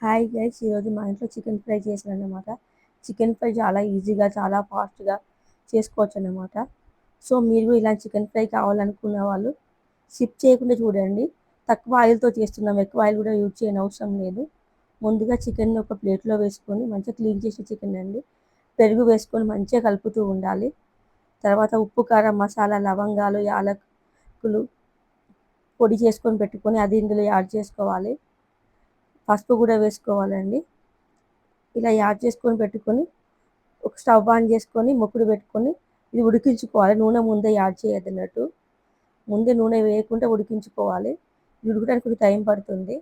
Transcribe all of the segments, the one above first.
Hi guys, ఈరోజు మా ఇంట్లో చికెన్ ఫ్రై చేశానన్నమాట. చికెన్ ఫ్రై చాలా ఈజీగా, చాలా ఫాస్ట్గా చేసుకోవచ్చు అన్నమాట. సో మీరు ఇలా చికెన్ ఫ్రై కావాలనుకున్న వాళ్ళు స్కిప్ చేయకుండా చూడండి. తక్కువ ఆయిల్తో చేస్తున్నాం, ఎక్కువ ఆయిల్ కూడా యూజ్ చేయని అవసరం లేదు. ముందుగా చికెన్ ఒక ప్లేట్లో వేసుకొని మంచిగా క్లీన్ చేసిన చికెన్ అండి, పెరుగు వేసుకొని మంచిగా కలుపుతూ ఉండాలి. తర్వాత ఉప్పు, కారం, మసాలా, లవంగాలు, యాలకులు పొడి చేసుకొని పెట్టుకొని అది ఇందులో యాడ్ చేసుకోవాలి. పసుపు కూడా వేసుకోవాలండి. ఇలా యాడ్ చేసుకొని పెట్టుకొని ఒక స్టవ్ ఆన్ చేసుకొని ముక్కుడు పెట్టుకొని ఇది ఉడికించుకోవాలి. నూనె ముందే యాడ్ చేయొద్దు అన్నట్టు, ముందే నూనె వేయకుండా ఉడికించుకోవాలి. ఇది ఉడకడానికి కొంచెం టైం పడుతుంది.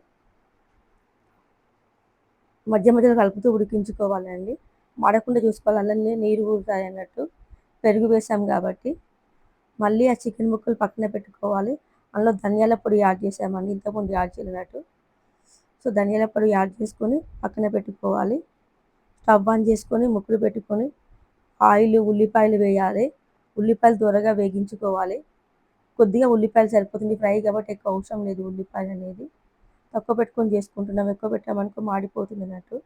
మధ్య మధ్యలో కలుపుతూ ఉడికించుకోవాలండి. మాడకుండా చూసుకోవాలి, అలానే నీరు ఊరుతాయి అన్నట్టు. పెరుగు వేసాం కాబట్టి మళ్ళీ ఆ చికెన్ ముక్కలు పక్కన పెట్టుకోవాలి. అందులో ధనియాల పొడి యాడ్ చేసామండి, ఇంతకుముందు యాడ్ చేయనట్టు. సో ధనియాల పొడి యాడ్ చేసుకొని పక్కన పెట్టుకోవాలి. స్టవ్ ఆన్ చేసుకొని ముక్కుడు పెట్టుకొని ఆయిల్, ఉల్లిపాయలు వేయాలి. ఉల్లిపాయలు త్వరగా వేగించుకోవాలి. కొద్దిగా ఉల్లిపాయలు సరిపోతుంది ఫ్రై కాబట్టి, ఎక్కువ అవసరం లేదు ఉల్లిపాయలు అనేది. తక్కువ పెట్టుకొని చేసుకుంటున్నాం, ఎక్కువ పెట్టామనుకో మాడిపోతుంది అన్నట్టు.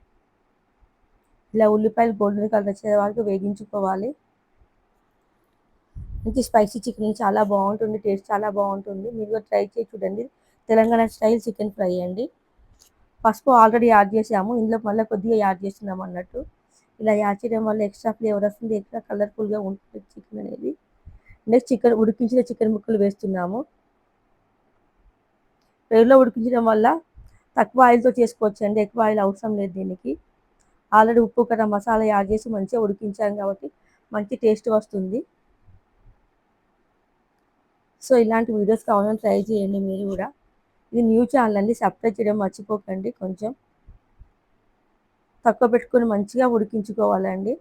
ఇలా ఉల్లిపాయలు గోల్డెన్ కలర్ వచ్చే వరకు వేగించుకోవాలి. మంచి స్పైసీ చికెన్ చాలా బాగుంటుంది, టేస్ట్ చాలా బాగుంటుంది. మీరు కూడా ట్రై చేసి చూడండి. తెలంగాణ స్టైల్ చికెన్ ఫ్రై అండి. పసుపు ఆల్రెడీ యాడ్ చేసాము, ఇందులో మళ్ళీ కొద్దిగా యాడ్ చేస్తున్నాం అన్నట్టు. ఇలా యాడ్ చేయడం వల్ల ఎక్స్ట్రా ఫ్లేవర్ వస్తుంది, ఎక్స్ట్రా కలర్ఫుల్గా ఉంటుంది చికెన్ అనేది. నెక్స్ట్ ఉడికించిన చికెన్ ముక్కలు వేస్తున్నాము. పెరుగులో ఉడికించడం వల్ల తక్కువ ఆయిల్తో చేసుకోవచ్చు అండి, ఎక్కువ ఆయిల్ అవసరం లేదు దీనికి. ఆల్రెడీ ఉప్పు, కారం, మసాలా యాడ్ చేసి మంచిగా ఉడికించాం కాబట్టి మంచి టేస్ట్ వస్తుంది. సో ఇలాంటి వీడియోస్ కావాలని ట్రై చేయండి మీరు కూడా. ఇది న్యూ ఛానల్ అండి, సబ్స్క్రైబ్ చేయడం మర్చిపోకండి. కొంచెం తక్కువ పెట్టుకొని మంచిగా ఉడికించుకోవాలండి,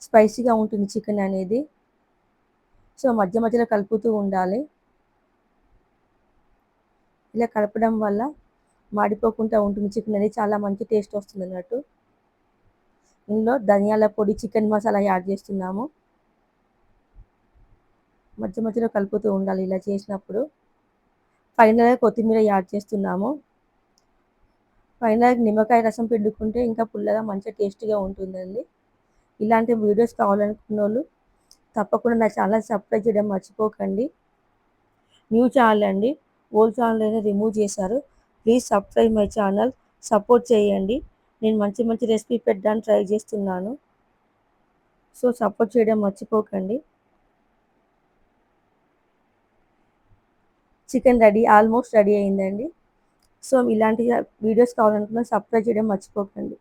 స్పైసీగా ఉంటుంది చికెన్ అనేది. సో మధ్య మధ్యలో కలుపుతూ ఉండాలి. ఇలా కలపడం వల్ల మాడిపోకుండా ఉంటుంది చికెన్ అనేది, చాలా మంచి టేస్ట్ వస్తుంది అన్నట్టు. ఇందులో ధనియాల పొడి, చికెన్ మసాలా యాడ్ చేస్తున్నాము. మధ్య మధ్యలో కలుపుతూ ఉండాలి ఇలా చేసినప్పుడు. ఫైనల్గా కొత్తిమీర యాడ్ చేస్తున్నాము. ఫైనల్గా నిమ్మకాయ రసం పిండుకుంటే ఇంకా పుల్లగా మంచిగా టేస్టీగా ఉంటుందండి. ఇలాంటి వీడియోస్ కావాలనుకున్న వాళ్ళు తప్పకుండా నా ఛానల్ సబ్స్క్రైబ్ చేయడం మర్చిపోకండి. న్యూ ఛానల్ అండి, ఓల్డ్ ఛానల్ అయినా రిమూవ్ చేశారు. Please subscribe my channel, support చేయండి. నేను మంచి మంచి రెసిపీ పెట్టడానికి ట్రై చేస్తున్నాను. సో సపోర్ట్ చేయడం మర్చిపోకండి. చికెన్ రెడీ, ఆల్మోస్ట్ రెడీ అయిందండి. సో ఇలాంటి వీడియోస్ కావాలనుకున్న సబ్స్క్రైబ్ చేయడం మర్చిపోకండి.